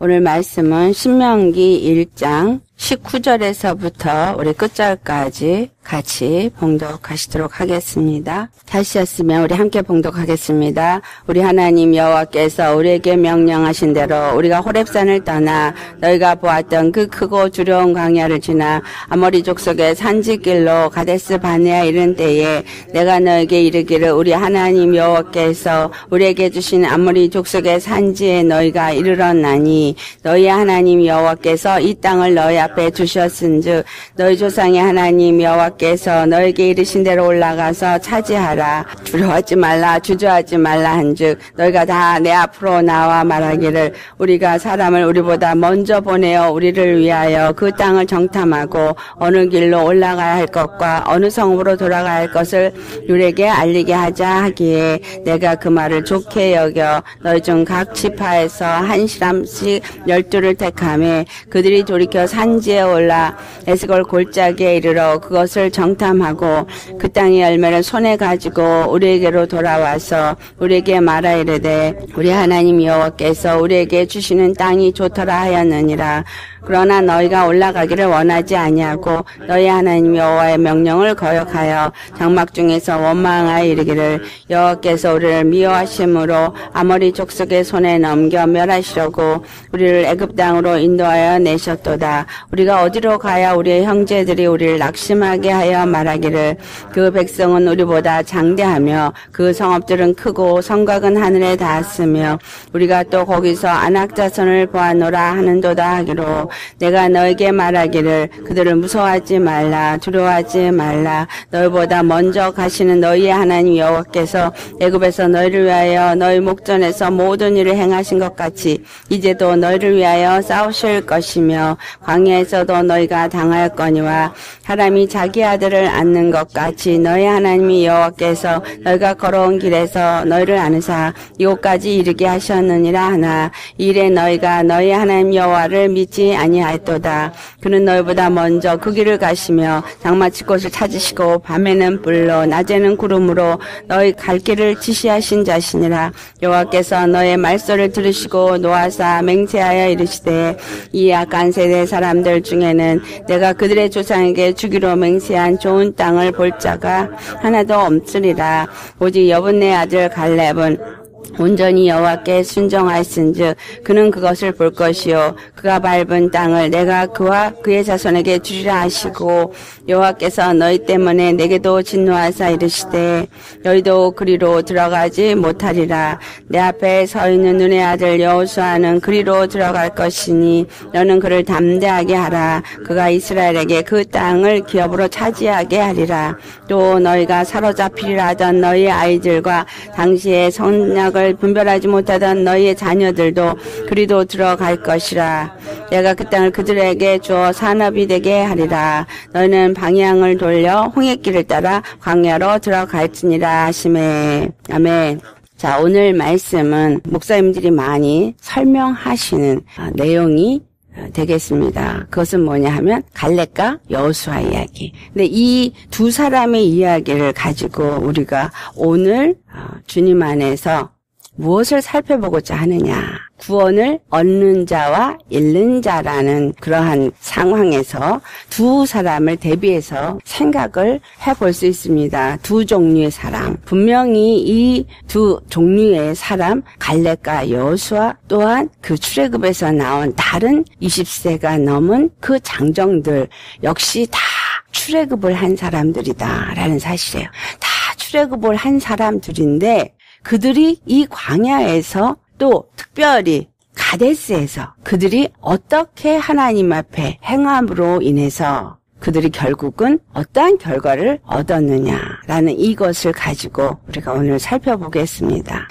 오늘 말씀은 신명기 1장 19절에서부터 우리 끝절까지 같이 봉독하시도록 하겠습니다. 다시 하시면 우리 함께 봉독하겠습니다. 우리 하나님 여호와께서 우리에게 명령하신 대로 우리가 호렙산을 떠나 너희가 보았던 그 크고 두려운 광야를 지나 아모리 족속의 산지길로 가데스 바네아 이른 때에 내가 너에게 이르기를 우리 하나님 여호와께서 우리에게 주신 아모리 족속의 산지에 너희가 이르렀나니 너희 하나님 여호와께서 이 땅을 너희 앞에 주셨은즉 너희 조상의 하나님 여호와께서 너에게 이르신 대로 올라가서 차지하라. 두려워하지 말라 주저하지 말라 한즉 너희가 다 내 앞으로 나와 말하기를 우리가 사람을 우리보다 먼저 보내어 우리를 위하여 그 땅을 정탐하고 어느 길로 올라가야 할 것과 어느 성읍으로 돌아가야 할 것을 우리에게 알리게 하자 하기에 내가 그 말을 좋게 여겨 너희 중 각 지파에서 한 사람씩 12를 택하며 그들이 돌이켜 산지에 올라 에스골 골짜기에 이르러 그것을 정탐하고 그 땅의 열매를 손에 가지고 우리에게로 돌아와서 우리에게 말하 이르되 우리 하나님 여호와께서 우리에게 주시는 땅이 좋더라 하였느니라. 그러나 너희가 올라가기를 원하지 아니하고 너희 하나님 여호와의 명령을 거역하여 장막 중에서 원망하여 이르기를 여호와께서 우리를 미워하심으로 아모리 족속의 손에 넘겨 멸하시려고 우리를 애굽 땅으로 인도하여 내셨도다. 우리가 어디로 가야 우리의 형제들이 우리를 낙심하게 하여 말하기를 그 백성은 우리보다 장대하며 그 성읍들은 크고 성곽은 하늘에 닿았으며 우리가 또 거기서 아낙 자손을 보았노라 하는도다 하기로 내가 너에게 말하기를 그들을 무서워하지 말라 두려워하지 말라. 너희보다 먼저 가시는 너희의 하나님 여호와께서 애굽에서 너희를 위하여 너희 목전에서 모든 일을 행하신 것 같이 이제도 너희를 위하여 싸우실 것이며 광야에서도 너희가 당하였거니와 사람이 자기 아들을 안는 것 같이 너희 하나님 여호와께서 너희가 걸어온 길에서 너희를 안으사 이곳까지 이르게 하셨느니라 하나 이래 너희가 너희 하나님 여호와를 믿지 아니하였도다. 그는 너희보다 먼저 그 길을 가시며 장마칠 곳을 찾으시고 밤에는 불로 낮에는 구름으로 너희 갈 길을 지시하신 자시니라. 여호와께서 너의 말소를 들으시고 노하사 맹세하여 이르시되 이 악한 세대 사람들 중에는 내가 그들의 조상에게 주기로 맹세한 좋은 땅을 볼 자가 하나도 없으리라. 오직 여분네 아들 갈렙은 온전히 여호와께 순종하였은즉 그는 그것을 볼 것이요 그가 밟은 땅을 내가 그와 그의 자손에게 주리라 하시고 여호와께서 너희 때문에 내게도 진노하사 이르시되 너희도 그리로 들어가지 못하리라. 내 앞에 서 있는 눈의 아들 여호수아는 그리로 들어갈 것이니 너는 그를 담대하게 하라. 그가 이스라엘에게 그 땅을 기업으로 차지하게 하리라. 또 너희가 사로잡히리라 하던 너희 아이들과 당시에 성약을 분별하지 못하던 너희의 자녀들도 그리도 들어갈 것이라. 내가 그 땅을 그들에게 주어 산업이 되게 하리라. 너희는 방향을 돌려 홍해길을 따라 광야로 들어갈지니라 하시매. 아멘. 자, 오늘 말씀은 목사님들이 많이 설명하시는 내용이 되겠습니다. 그것은 뭐냐 하면 갈렙과 여호수아 이야기. 근데 이 두 사람의 이야기를 가지고 우리가 오늘 주님 안에서 무엇을 살펴보고자 하느냐. 구원을 얻는 자와 잃는 자라는 그러한 상황에서 두 사람을 대비해서 생각을 해볼 수 있습니다. 두 종류의 사람. 분명히 이 두 종류의 사람, 갈렙과 여호수아 또한 그 출애굽에서 나온 다른 20세가 넘은 그 장정들 역시 다 출애굽을 한 사람들이다라는 사실이에요. 다 출애굽을 한 사람들인데 그들이 이 광야에서 또 특별히 가데스에서 그들이 어떻게 하나님 앞에 행함으로 인해서 그들이 결국은 어떠한 결과를 얻었느냐라는 이것을 가지고 우리가 오늘 살펴보겠습니다.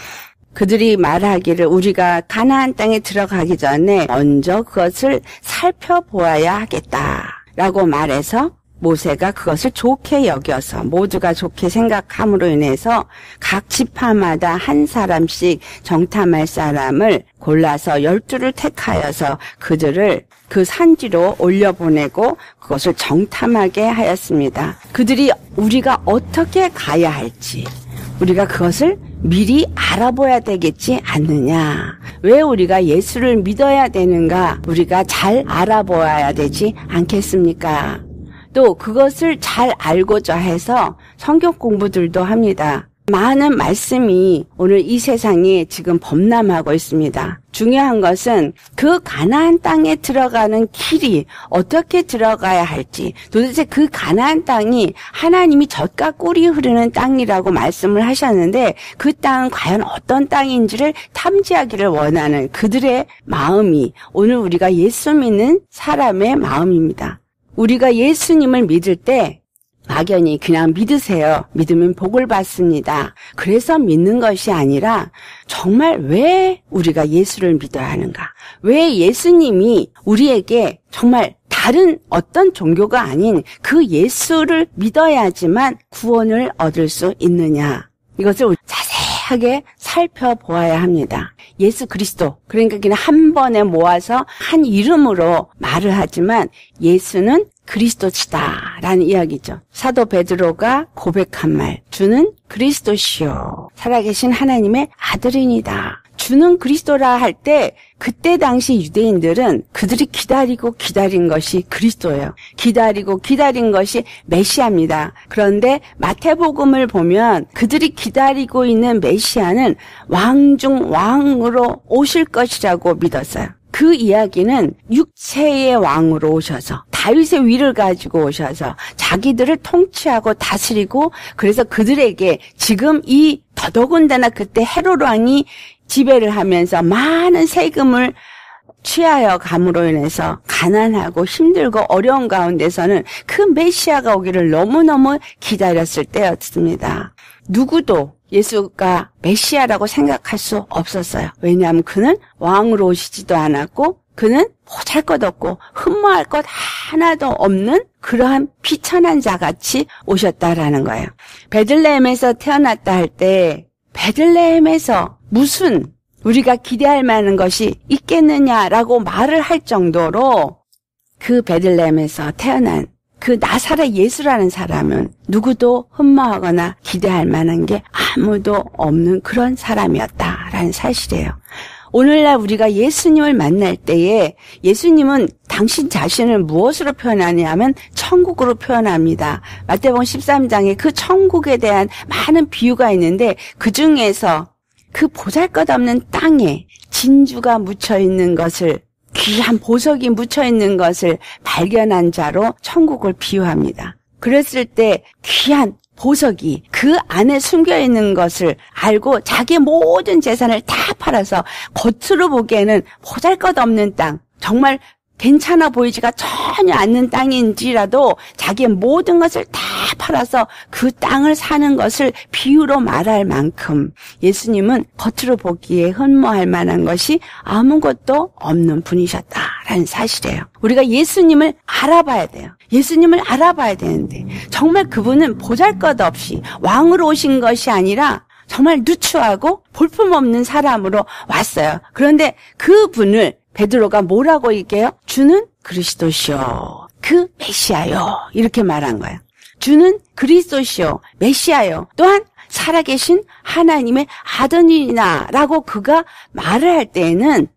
그들이 말하기를 우리가 가나안 땅에 들어가기 전에 먼저 그것을 살펴보아야 하겠다라고 말해서 모세가 그것을 좋게 여겨서 모두가 좋게 생각함으로 인해서 각 지파마다 한 사람씩 정탐할 사람을 골라서 12를 택하여서 그들을 그 산지로 올려보내고 그것을 정탐하게 하였습니다. 그들이 우리가 어떻게 가야 할지 우리가 그것을 미리 알아봐야 되겠지 않느냐. 왜 우리가 예수를 믿어야 되는가? 우리가 잘 알아봐야 되지 않겠습니까? 또 그것을 잘 알고자 해서 성경 공부들도 합니다. 많은 말씀이 오늘 이 세상에 지금 범람하고 있습니다. 중요한 것은 그 가나안 땅에 들어가는 길이 어떻게 들어가야 할지, 도대체 그 가나안 땅이 하나님이 젖과 꿀이 흐르는 땅이라고 말씀을 하셨는데 그 땅은 과연 어떤 땅인지를 탐지하기를 원하는 그들의 마음이 오늘 우리가 예수 믿는 사람의 마음입니다. 우리가 예수님을 믿을 때 막연히 그냥 믿으세요. 믿으면 복을 받습니다. 그래서 믿는 것이 아니라 정말 왜 우리가 예수를 믿어야 하는가? 왜 예수님이 우리에게 정말 다른 어떤 종교가 아닌 그 예수를 믿어야지만 구원을 얻을 수 있느냐? 이것을 자세하게 살펴보아야 합니다. 예수 그리스도, 그러니까 그냥 한 번에 모아서 한 이름으로 말을 하지만 예수는 그리스도시다라는 이야기죠. 사도 베드로가 고백한 말, 주는 그리스도시요 살아계신 하나님의 아들이니다. 주는 그리스도라 할 때 그때 당시 유대인들은 그들이 기다린 것이 그리스도예요. 기다린 것이 메시아입니다. 그런데 마태복음을 보면 그들이 기다리고 있는 메시아는 왕 중 왕으로 오실 것이라고 믿었어요. 그 이야기는 육체의 왕으로 오셔서 다윗의 위를 가지고 오셔서 자기들을 통치하고 다스리고 그래서 그들에게 지금 이 더더군다나 그때 헤롯 왕이 지배를 하면서 많은 세금을 취하여 감으로 인해서 가난하고 힘들고 어려운 가운데서는 그 메시아가 오기를 너무너무 기다렸을 때였습니다. 누구도 예수가 메시아라고 생각할 수 없었어요. 왜냐하면 그는 왕으로 오시지도 않았고 그는 보잘것없고 흠모할 것 하나도 없는 그러한 비천한 자같이 오셨다라는 거예요. 베들레헴에서 태어났다 할 때 베들레헴에서 무슨 우리가 기대할 만한 것이 있겠느냐라고 말을 할 정도로 그 베들레헴에서 태어난 그 나사렛 예수라는 사람은 누구도 흠모하거나 기대할 만한 게 아무도 없는 그런 사람이었다라는 사실이에요. 오늘날 우리가 예수님을 만날 때에 예수님은 당신 자신을 무엇으로 표현하냐면 천국으로 표현합니다. 마태복음 13장에 그 천국에 대한 많은 비유가 있는데 그 중에서 그 보잘것없는 땅에 진주가 묻혀있는 것을 귀한 보석이 묻혀있는 것을 발견한 자로 천국을 비유합니다. 그랬을 때 귀한 보석이 그 안에 숨겨있는 것을 알고 자기 모든 재산을 다 팔아서 겉으로 보기에는 보잘것없는 땅, 정말 괜찮아 보이지가 전혀 않는 땅인지라도 자기의 모든 것을 다 팔아서 그 땅을 사는 것을 비유로 말할 만큼 예수님은 겉으로 보기에 흠모할 만한 것이 아무것도 없는 분이셨다라는 사실이에요. 우리가 예수님을 알아봐야 돼요. 예수님을 알아봐야 되는데 정말 그분은 보잘것없이 왕으로 오신 것이 아니라 정말 누추하고 볼품없는 사람으로 왔어요. 그런데 그분을 베드로가 뭐라고 얘기해요? 주는 그리스도시요, 그 메시아요, 이렇게 말한 거예요. 주는 그리스도시요, 메시아요, 또한 살아계신 하나님의 아들이나 라고 그가 말을 할 때에는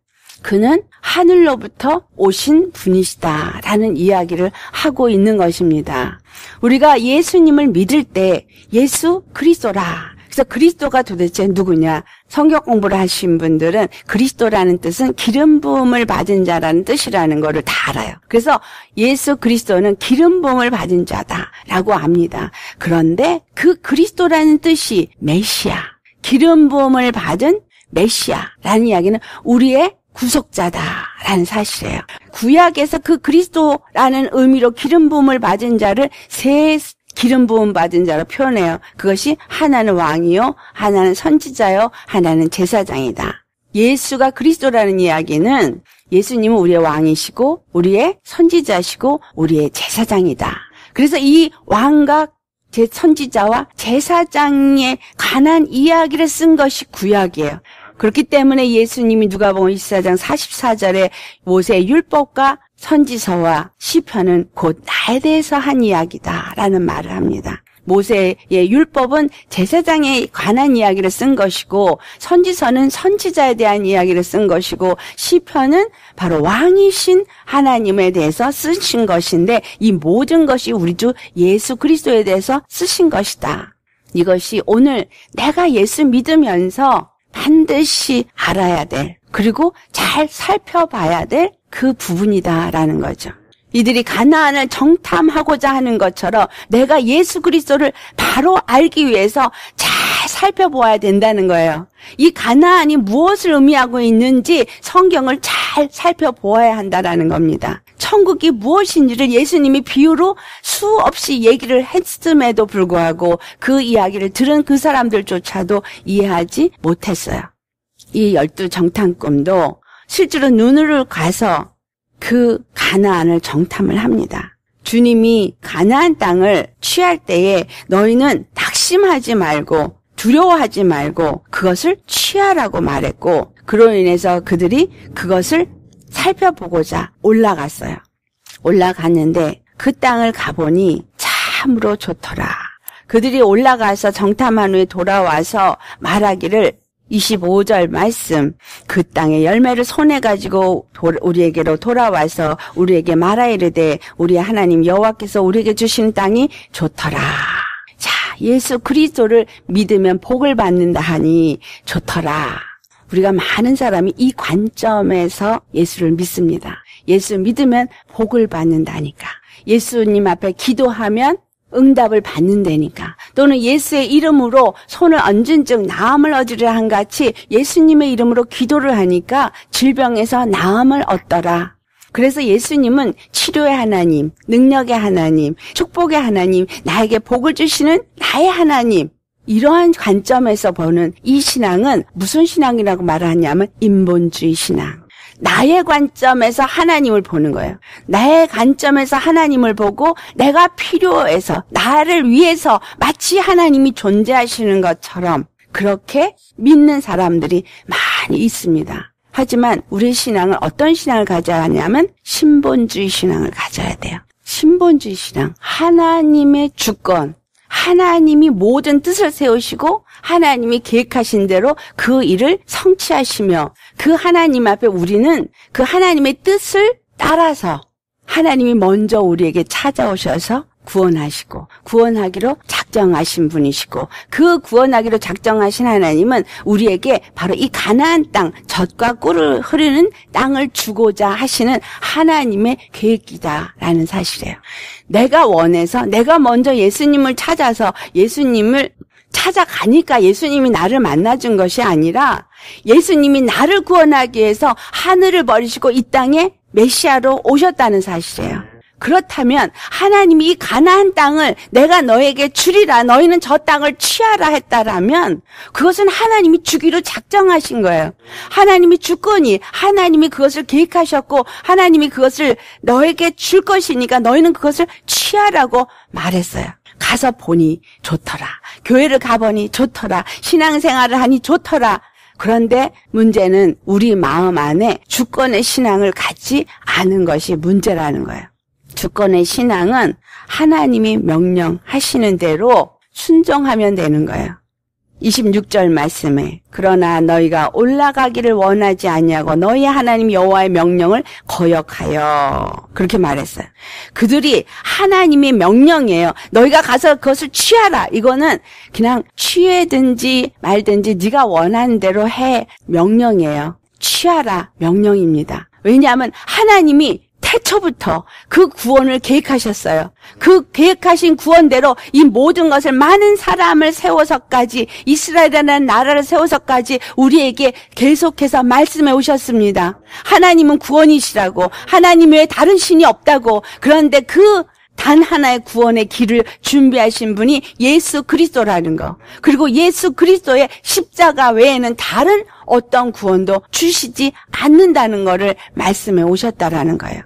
그는 하늘로부터 오신 분이시다라는 이야기를 하고 있는 것입니다. 우리가 예수님을 믿을 때 예수 그리스도라. 그래서 그리스도가 도대체 누구냐? 성경 공부를 하신 분들은 그리스도라는 뜻은 기름 부음을 받은 자라는 뜻이라는 것을 다 알아요. 그래서 예수 그리스도는 기름 부음을 받은 자다라고 압니다. 그런데 그 그리스도라는 뜻이 메시아, 기름 부음을 받은 메시아라는 이야기는 우리의 구속자다라는 사실이에요. 구약에서 그 그리스도라는 의미로 기름 부음을 받은 자를 세 기름 부음 받은 자로 표현해요. 그것이 하나는 왕이요, 하나는 선지자요, 하나는 제사장이다. 예수가 그리스도라는 이야기는 예수님은 우리의 왕이시고 우리의 선지자시고 우리의 제사장이다. 그래서 이 왕과 선지자와 제사장에 관한 이야기를 쓴 것이 구약이에요. 그렇기 때문에 예수님이 누가복음 24장 44절에 모세의 율법과 선지서와 시편은 곧 나에 대해서 한 이야기다라는 말을 합니다. 모세의 율법은 제사장에 관한 이야기를 쓴 것이고 선지서는 선지자에 대한 이야기를 쓴 것이고 시편은 바로 왕이신 하나님에 대해서 쓰신 것인데 이 모든 것이 우리 주 예수 그리스도에 대해서 쓰신 것이다. 이것이 오늘 내가 예수 믿으면서 반드시 알아야 될 그리고 잘 살펴봐야 될 그 부분이다라는 거죠. 이들이 가나안을 정탐하고자 하는 것처럼 내가 예수 그리스도를 바로 알기 위해서 잘 살펴보아야 된다는 거예요. 이 가나안이 무엇을 의미하고 있는지 성경을 잘 살펴보아야 한다라는 겁니다. 천국이 무엇인지를 예수님이 비유로 수없이 얘기를 했음에도 불구하고 그 이야기를 들은 그 사람들조차도 이해하지 못했어요. 이 12 정탐꾼도 실제로 눈으로 가서 그 가나안을 정탐을 합니다. 주님이 가나안 땅을 취할 때에 너희는 낙심하지 말고 두려워하지 말고 그것을 취하라고 말했고 그로 인해서 그들이 그것을 살펴보고자 올라갔어요. 올라갔는데 그 땅을 가보니 참으로 좋더라. 그들이 올라가서 정탐한 후에 돌아와서 말하기를 25절 말씀 그 땅의 열매를 손에 가지고 우리에게로 돌아와서 우리에게 말하 이르되 우리 하나님 여호와께서 우리에게 주신 땅이 좋더라. 자, 예수 그리스도를 믿으면 복을 받는다 하니 좋더라. 우리가 많은 사람이 이 관점에서 예수를 믿습니다. 예수 믿으면 복을 받는다니까. 예수님 앞에 기도하면 응답을 받는다니까. 또는 예수의 이름으로 손을 얹은 즉 나음을 얻으려 한 같이 예수님의 이름으로 기도를 하니까 질병에서 나음을 얻더라. 그래서 예수님은 치료의 하나님, 능력의 하나님, 축복의 하나님, 나에게 복을 주시는 나의 하나님. 이러한 관점에서 보는 이 신앙은 무슨 신앙이라고 말하냐면 인본주의 신앙. 나의 관점에서 하나님을 보는 거예요. 나의 관점에서 하나님을 보고 내가 필요해서 나를 위해서 마치 하나님이 존재하시는 것처럼 그렇게 믿는 사람들이 많이 있습니다. 하지만 우리 신앙은 어떤 신앙을 가져야 하냐면 신본주의 신앙을 가져야 돼요. 신본주의 신앙. 하나님의 주권. 하나님이 모든 뜻을 세우시고 하나님이 계획하신 대로 그 일을 성취하시며 그 하나님 앞에 우리는 그 하나님의 뜻을 따라서 하나님이 먼저 우리에게 찾아오셔서 구원하시고 구원하기로 작정하신 분이시고 그 구원하기로 작정하신 하나님은 우리에게 바로 이 가나안 땅 젖과 꿀을 흐르는 땅을 주고자 하시는 하나님의 계획이다라는 사실이에요. 내가 원해서 내가 먼저 예수님을 찾아서 예수님을 찾아가니까 예수님이 나를 만나준 것이 아니라 예수님이 나를 구원하기 위해서 하늘을 버리시고 이 땅에 메시아로 오셨다는 사실이에요. 그렇다면 하나님이 이 가나안 땅을 내가 너에게 주리라 너희는 저 땅을 취하라 했다라면 그것은 하나님이 주기로 작정하신 거예요. 하나님이 주권이 하나님이 그것을 계획하셨고 하나님이 그것을 너에게 줄 것이니까 너희는 그것을 취하라고 말했어요. 가서 보니 좋더라. 교회를 가보니 좋더라. 신앙생활을 하니 좋더라. 그런데 문제는 우리 마음 안에 주권의 신앙을 갖지 않은 것이 문제라는 거예요. 주권의 신앙은 하나님이 명령하시는 대로 순종하면 되는 거예요. 26절 말씀에 그러나 너희가 올라가기를 원하지 아니하고 너희 하나님 여호와의 명령을 거역하여 그렇게 말했어요. 그들이 하나님의 명령이에요. 너희가 가서 그것을 취하라. 이거는 그냥 취하든지 말든지 네가 원하는 대로 해 명령이에요. 취하라 명령입니다. 왜냐하면 하나님이 태초부터 그 구원을 계획하셨어요. 그 계획하신 구원대로 이 모든 것을 많은 사람을 세워서까지 이스라엘이라는 나라를 세워서까지 우리에게 계속해서 말씀해 오셨습니다. 하나님은 구원이시라고 하나님 외에 다른 신이 없다고 그런데 그 단 하나의 구원의 길을 준비하신 분이 예수 그리스도라는 거. 그리고 예수 그리스도의 십자가 외에는 다른 어떤 구원도 주시지 않는다는 것을 말씀해 오셨다라는 거예요.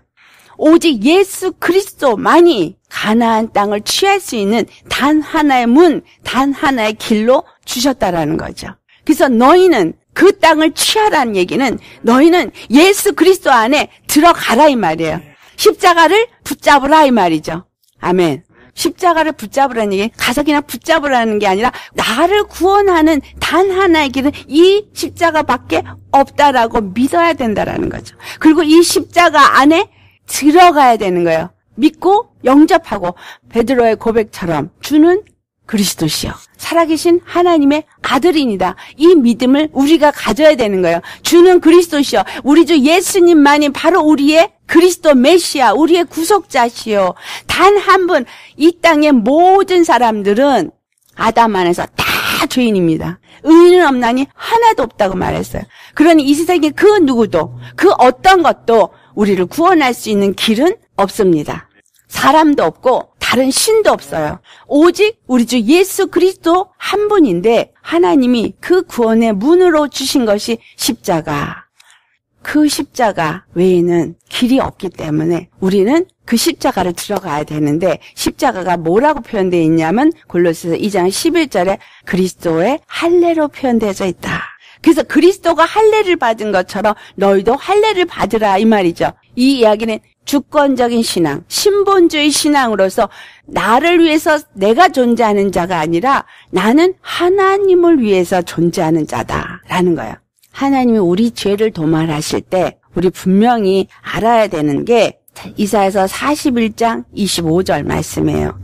오직 예수 그리스도만이 가나안 땅을 취할 수 있는 단 하나의 문, 단 하나의 길로 주셨다라는 거죠. 그래서 너희는 그 땅을 취하라는 얘기는 너희는 예수 그리스도 안에 들어가라 이 말이에요. 십자가를 붙잡으라 이 말이죠. 아멘. 십자가를 붙잡으라는 얘기, 가서 그냥 붙잡으라는 게 아니라 나를 구원하는 단 하나의 길은 이 십자가밖에 없다라고 믿어야 된다라는 거죠. 그리고 이 십자가 안에 들어가야 되는 거예요. 믿고 영접하고 베드로의 고백처럼 주는 그리스도시요 살아계신 하나님의 아들이니다. 이 믿음을 우리가 가져야 되는 거예요. 주는 그리스도시요 우리 주 예수님만이 바로 우리의 그리스도 메시아, 우리의 구속자시요. 단 한 분, 이 땅의 모든 사람들은 아담 안에서 다 죄인입니다. 의인은 없나니 하나도 없다고 말했어요. 그러니 이 세상에 그 누구도, 그 어떤 것도 우리를 구원할 수 있는 길은 없습니다. 사람도 없고 다른 신도 없어요. 오직 우리 주 예수 그리스도 한 분인데 하나님이 그 구원의 문으로 주신 것이 십자가. 그 십자가 외에는 길이 없기 때문에 우리는 그 십자가를 들어가야 되는데 십자가가 뭐라고 표현되어 있냐면 골로새서 2장 11절에 그리스도의 할례로 표현되어져 있다. 그래서 그리스도가 할례를 받은 것처럼 너희도 할례를 받으라 이 말이죠. 이 이야기는 주권적인 신앙, 신본주의 신앙으로서 나를 위해서 내가 존재하는 자가 아니라 나는 하나님을 위해서 존재하는 자다라는 거예요. 하나님이 우리 죄를 도말하실 때 우리 분명히 알아야 되는 게 이사야서 41장 25절 말씀이에요.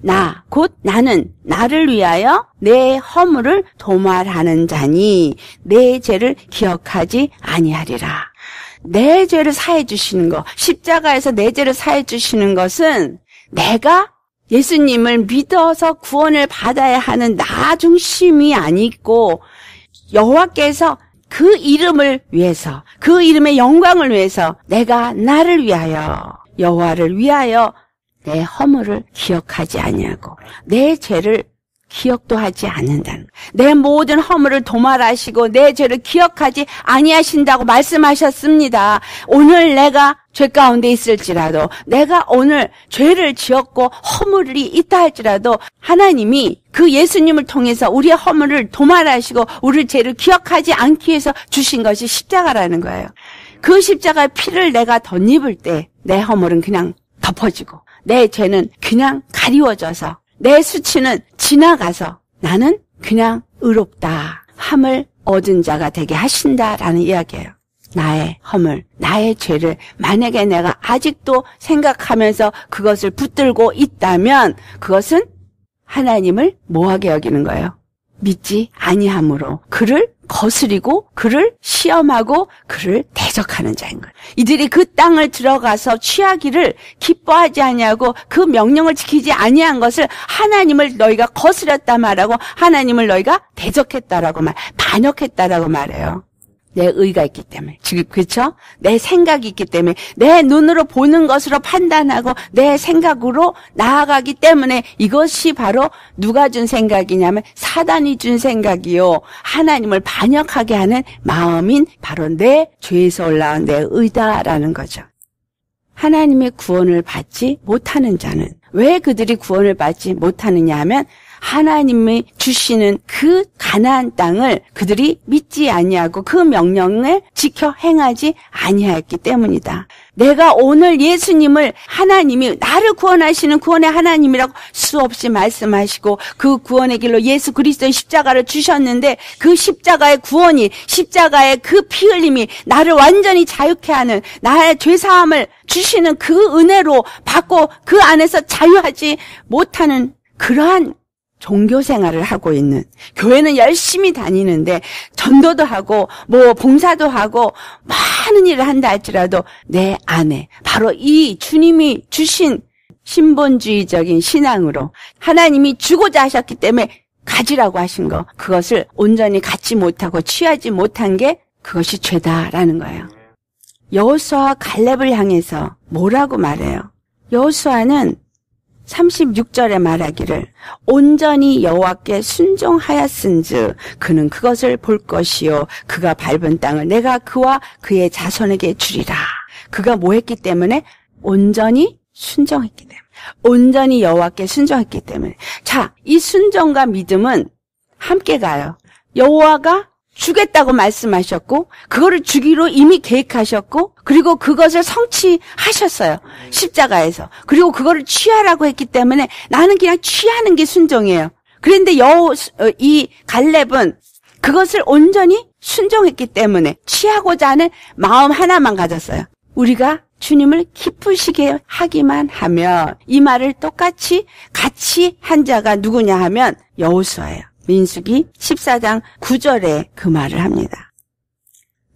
나, 곧 나는 나를 위하여 내 허물을 도말하는 자니 내 죄를 기억하지 아니하리라. 내 죄를 사해 주시는 거, 십자가에서 내 죄를 사해 주시는 것은 내가 예수님을 믿어서 구원을 받아야 하는 나 중심이 아니고 여호와께서 그 이름을 위해서, 그 이름의 영광을 위해서 내가 나를 위하여, 여호와를 위하여 내 허물을 기억하지 아니하고 내 죄를 기억도 하지 않는다는, 내 모든 허물을 도말하시고 내 죄를 기억하지 아니하신다고 말씀하셨습니다. 오늘 내가 죄 가운데 있을지라도, 내가 오늘 죄를 지었고 허물이 있다 할지라도 하나님이 그 예수님을 통해서 우리의 허물을 도말하시고 우리 죄를 기억하지 않기 위해서 주신 것이 십자가라는 거예요. 그 십자가의 피를 내가 덧입을 때 내 허물은 그냥 덮어지고 내 죄는 그냥 가리워져서 내 수치는 지나가서 나는 그냥 의롭다 함을 얻은 자가 되게 하신다라는 이야기예요. 나의 허물, 나의 죄를 만약에 내가 아직도 생각하면서 그것을 붙들고 있다면 그것은 하나님을 뭐하게 여기는 거예요? 믿지 아니함으로 그를 거스리고 그를 시험하고 그를 대적하는 자인 거예요. 이들이 그 땅을 들어가서 취하기를 기뻐하지 아니하고 그 명령을 지키지 아니한 것을 하나님을 너희가 거스렸다 말하고 하나님을 너희가 대적했다라고 반역했다라고 말해요. 내 의가 있기 때문에. 지금 그렇죠? 내 생각이 있기 때문에 내 눈으로 보는 것으로 판단하고 내 생각으로 나아가기 때문에 이것이 바로 누가 준 생각이냐면 사단이 준 생각이요. 하나님을 반역하게 하는 마음인 바로 내 죄에서 올라온 내 의다라는 거죠. 하나님의 구원을 받지 못하는 자는 왜 그들이 구원을 받지 못하느냐 하면 하나님이 주시는 그 가나안 땅을 그들이 믿지 아니하고 그 명령을 지켜 행하지 아니하였기 때문이다. 내가 오늘 예수님을 하나님이 나를 구원하시는 구원의 하나님이라고 수없이 말씀하시고 그 구원의 길로 예수 그리스도의 십자가를 주셨는데 그 십자가의 구원이, 십자가의 그 피 흘림이 나를 완전히 자유케 하는, 나의 죄사함을 주시는 그 은혜로 받고 그 안에서 자유하지 못하는 그러한 종교 생활을 하고 있는, 교회는 열심히 다니는데 전도도 하고 뭐 봉사도 하고 많은 일을 한다 할지라도 내 안에 바로 이 주님이 주신 신본주의적인 신앙으로 하나님이 주고자 하셨기 때문에 가지라고 하신 거, 그것을 온전히 갖지 못하고 취하지 못한 게 그것이 죄다라는 거예요. 여호수아와 갈렙을 향해서 뭐라고 말해요? 여호수아는 36절에 말하기를 온전히 여호와께 순종하였은즉 그는 그것을 볼 것이요 그가 밟은 땅을 내가 그와 그의 자손에게 주리라. 그가 뭐 했기 때문에? 온전히 순종했기 때문에. 온전히 여호와께 순종했기 때문에. 자, 이 순종과 믿음은 함께 가요. 여호와가 주겠다고 말씀하셨고 그거를 주기로 이미 계획하셨고 그리고 그것을 성취하셨어요. 십자가에서. 그리고 그거를 취하라고 했기 때문에 나는 그냥 취하는 게 순종이에요. 그런데 이 갈렙은 그것을 온전히 순종했기 때문에 취하고자 하는 마음 하나만 가졌어요. 우리가 주님을 기쁘시게 하기만 하면 이 말을 똑같이 같이 한 자가 누구냐 하면 여호수아예요. 민수기 14장 9절에 그 말을 합니다.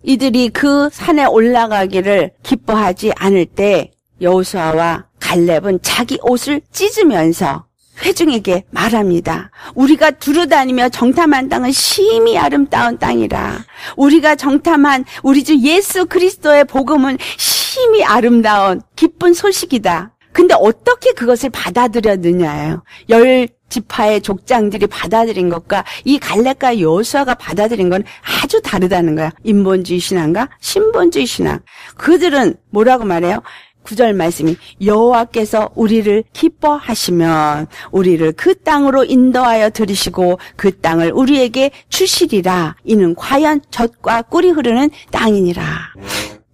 이들이 그 산에 올라가기를 기뻐하지 않을 때 여호수아와 갈렙은 자기 옷을 찢으면서 회중에게 말합니다. 우리가 두루다니며 정탐한 땅은 심히 아름다운 땅이라. 우리가 정탐한 우리 주 예수 그리스도의 복음은 심히 아름다운 기쁜 소식이다. 근데 어떻게 그것을 받아들였느냐예요. 10지파의 족장들이 받아들인 것과 이 갈렙과 여호수아가 받아들인 건 아주 다르다는 거야. 인본주의 신앙과 신본주의 신앙. 그들은 뭐라고 말해요? 9절 말씀이 여호와께서 우리를 기뻐하시면 우리를 그 땅으로 인도하여 들이시고 그 땅을 우리에게 주시리라. 이는 과연 젖과 꿀이 흐르는 땅이니라.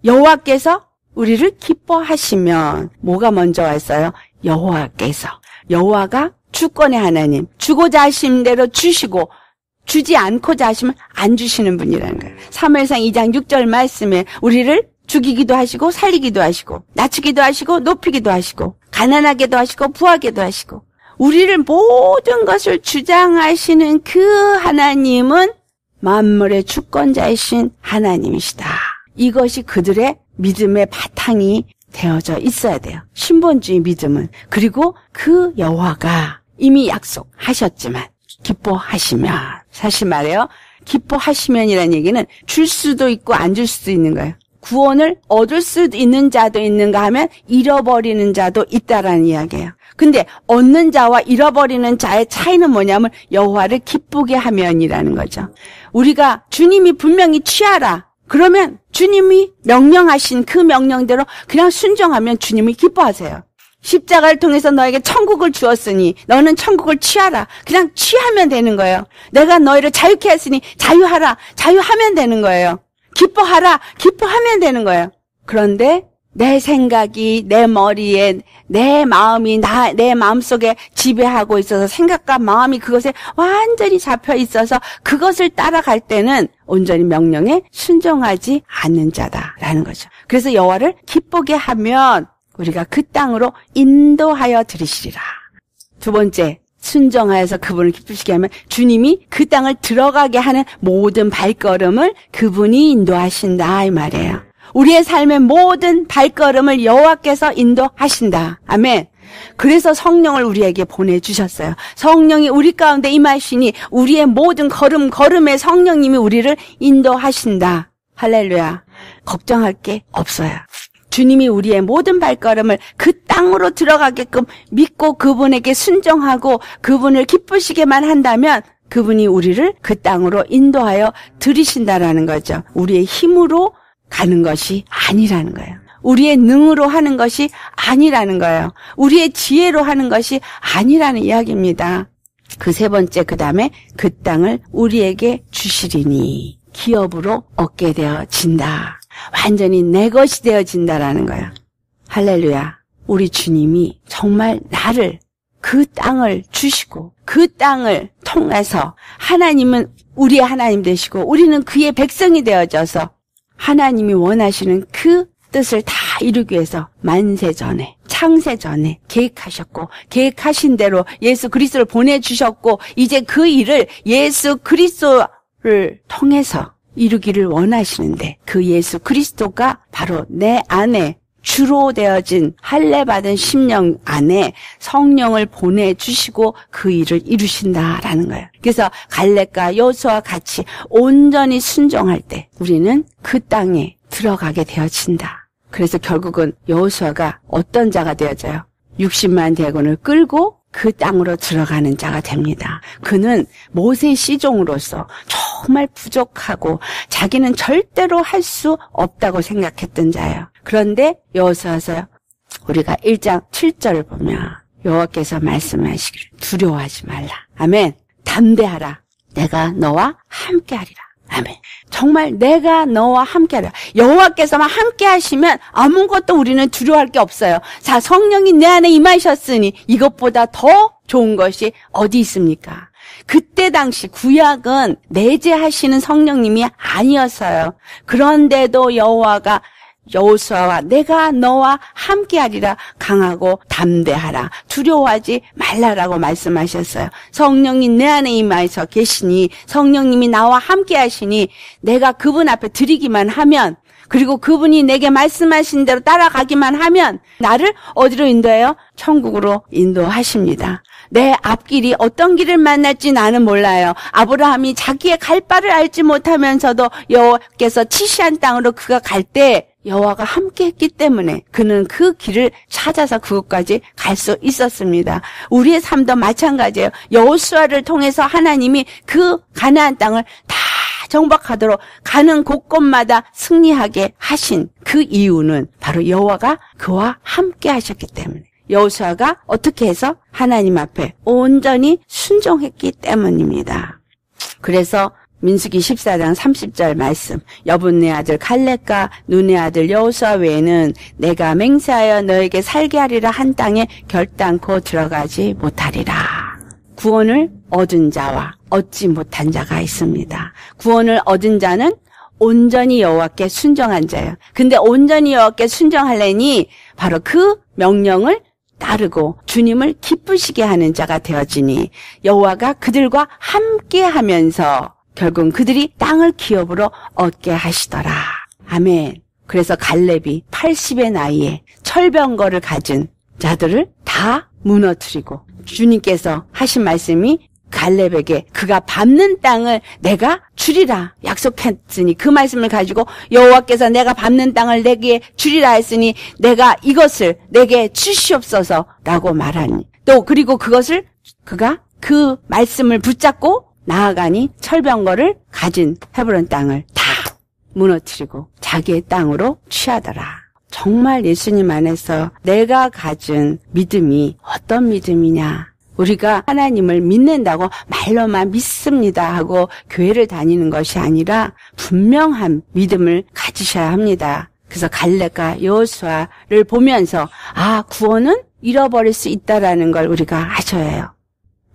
여호와께서 우리를 기뻐하시면 뭐가 먼저 왔어요? 여호와께서. 여호와가 주권의 하나님. 주고자 하신 대로 주시고 주지 않고자 하시면 안 주시는 분이라는 거예요. 사무엘상 2장 6절 말씀에 우리를 죽이기도 하시고 살리기도 하시고 낮추기도 하시고 높이기도 하시고 가난하게도 하시고 부하게도 하시고 우리를 모든 것을 주장하시는 그 하나님은 만물의 주권자이신 하나님이시다. 이것이 그들의 믿음의 바탕이 되어져 있어야 돼요. 신본주의 믿음은. 그리고 그 여호와가 이미 약속하셨지만 기뻐하시면, 사실 말해요. 기뻐하시면이라는 얘기는 줄 수도 있고 안 줄 수도 있는 거예요. 구원을 얻을 수 있는 자도 있는가 하면 잃어버리는 자도 있다라는 이야기예요. 근데 얻는 자와 잃어버리는 자의 차이는 뭐냐면 여호와를 기쁘게 하면이라는 거죠. 우리가 주님이 분명히 취하라. 그러면 주님이 명령하신 그 명령대로 그냥 순종하면 주님이 기뻐하세요. 십자가를 통해서 너에게 천국을 주었으니 너는 천국을 취하라. 그냥 취하면 되는 거예요. 내가 너희를 자유케 했으니 자유하라. 자유하면 되는 거예요. 기뻐하라. 기뻐하면 되는 거예요. 그런데 내 생각이 내 머리에 내 마음이 내 마음속에 지배하고 있어서 생각과 마음이 그것에 완전히 잡혀 있어서 그것을 따라갈 때는 온전히 명령에 순종하지 않는 자다라는 거죠. 그래서 여호와를 기쁘게 하면 우리가 그 땅으로 인도하여 들이시리라. 두 번째, 순종하여서 그분을 기쁘시게 하면 주님이 그 땅을 들어가게 하는 모든 발걸음을 그분이 인도하신다 이 말이에요. 우리의 삶의 모든 발걸음을 여호와께서 인도하신다. 아멘. 그래서 성령을 우리에게 보내주셨어요. 성령이 우리 가운데 임하시니 우리의 모든 걸음에 성령님이 우리를 인도하신다. 할렐루야. 걱정할 게 없어요. 주님이 우리의 모든 발걸음을 그 땅으로 들어가게끔 믿고 그분에게 순종하고 그분을 기쁘시게만 한다면 그분이 우리를 그 땅으로 인도하여 들이신다라는 거죠. 우리의 힘으로 가는 것이 아니라는 거예요. 우리의 능으로 하는 것이 아니라는 거예요. 우리의 지혜로 하는 것이 아니라는 이야기입니다. 그 세 번째, 그 다음에 그 땅을 우리에게 주시리니 기업으로 얻게 되어진다. 완전히 내 것이 되어진다라는 거예요. 할렐루야. 우리 주님이 정말 나를 그 땅을 주시고 그 땅을 통해서 하나님은 우리의 하나님 되시고 우리는 그의 백성이 되어져서 하나님이 원하시는 그 뜻을 다 이루기 위해서 만세 전에 창세 전에 계획하셨고 계획하신 대로 예수 그리스도를 보내주셨고 이제 그 일을 예수 그리스도를 통해서 이루기를 원하시는데 그 예수 그리스도가 바로 내 안에 주로 되어진 할례 받은 심령 안에 성령을 보내주시고 그 일을 이루신다라는 거예요. 그래서 갈렙과 여호수아와 같이 온전히 순종할 때 우리는 그 땅에 들어가게 되어진다. 그래서 결국은 여호수아가 어떤 자가 되어져요? 60만 대군을 끌고 그 땅으로 들어가는 자가 됩니다. 그는 모세 시종으로서 정말 부족하고 자기는 절대로 할 수 없다고 생각했던 자예요. 그런데 여호수아서 우리가 1장 7절을 보면 여호와께서 말씀하시기를 두려워하지 말라. 아멘. 담대하라. 내가 너와 함께하리라. 아멘. 정말 내가 너와 함께하라. 여호와께서만 함께 하시면 아무것도 우리는 두려워할 게 없어요. 자, 성령이 내 안에 임하셨으니 이것보다 더 좋은 것이 어디 있습니까? 그때 당시 구약은 내재하시는 성령님이 아니었어요. 그런데도 여호수아와 내가 너와 함께하리라, 강하고 담대하라, 두려워하지 말라라고 말씀하셨어요. 성령님 내 안에 임하셔 계시니, 성령님이 나와 함께하시니 내가 그분 앞에 드리기만 하면, 그리고 그분이 내게 말씀하신 대로 따라가기만 하면 나를 어디로 인도해요? 천국으로 인도하십니다. 내 앞길이 어떤 길을 만날지 나는 몰라요. 아브라함이 자기의 갈 바를 알지 못하면서도 여호와께서 지시한 땅으로 그가 갈 때 여호와가 함께 했기 때문에 그는 그 길을 찾아서 그곳까지 갈 수 있었습니다. 우리의 삶도 마찬가지예요. 여호수아를 통해서 하나님이 그 가나안 땅을 다 정박하도록 가는 곳곳마다 승리하게 하신 그 이유는 바로 여호와가 그와 함께 하셨기 때문에, 여호수아가 어떻게 해서 하나님 앞에 온전히 순종했기 때문입니다. 그래서 민수기 14장 30절 말씀, 여분네 아들 갈렙과 눈의 아들 여호수아 외에는 내가 맹세하여 너에게 살게 하리라 한 땅에 결단코 들어가지 못하리라. 구원을 얻은 자와 얻지 못한 자가 있습니다. 구원을 얻은 자는 온전히 여호와께 순종한 자예요. 근데 온전히 여호와께 순종하려니 바로 그 명령을 따르고 주님을 기쁘시게 하는 자가 되어지니 여호와가 그들과 함께하면서 결국 그들이 땅을 기업으로 얻게 하시더라. 아멘. 그래서 갈렙이 80의 나이에 철병거를 가진 자들을 다 무너뜨리고, 주님께서 하신 말씀이 갈렙에게 그가 밟는 땅을 내가 주리라 약속했으니, 그 말씀을 가지고 여호와께서 내가 밟는 땅을 내게 주리라 했으니 내가 이것을 내게 주시옵소서라고 말하니, 또 그리고 그것을 그가 그 말씀을 붙잡고 나아가니 철병거를 가진 헤브론 땅을 다 무너뜨리고 자기의 땅으로 취하더라. 정말 예수님 안에서 내가 가진 믿음이 어떤 믿음이냐? 우리가 하나님을 믿는다고 말로만 믿습니다 하고 교회를 다니는 것이 아니라 분명한 믿음을 가지셔야 합니다. 그래서 갈렙과 여호수아를 보면서 구원은 잃어버릴 수 있다라는 걸 우리가 아셔야 해요.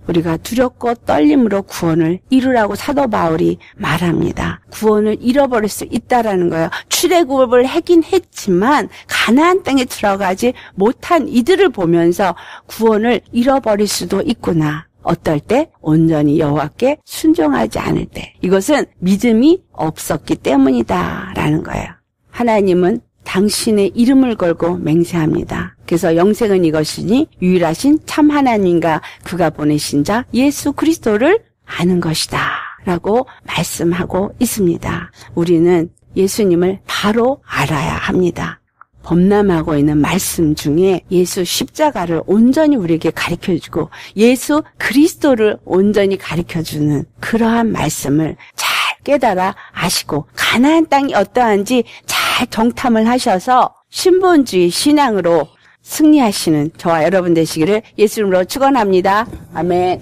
우리가 두렵고 떨림으로 구원을 이루라고 사도 바울이 말합니다. 구원을 잃어버릴 수 있다라는 거예요. 출애굽을 하긴 했지만 가나안 땅에 들어가지 못한 이들을 보면서 구원을 잃어버릴 수도 있구나. 어떨 때? 온전히 여호와께 순종하지 않을 때. 이것은 믿음이 없었기 때문이다라는 거예요. 하나님은 당신의 이름을 걸고 맹세합니다. 그래서 영생은 이것이니 유일하신 참 하나님과 그가 보내신 자 예수 그리스도를 아는 것이다 라고 말씀하고 있습니다. 우리는 예수님을 바로 알아야 합니다. 범람하고 있는 말씀 중에 예수 십자가를 온전히 우리에게 가르쳐주고 예수 그리스도를 온전히 가르쳐주는 그러한 말씀을 잘 깨달아 아시고 가나안 땅이 어떠한지 잘 정탐을 하셔서 신본주의 신앙으로 승리하시는 저와 여러분 되시기를 예수 이름으로 축원합니다. 아멘.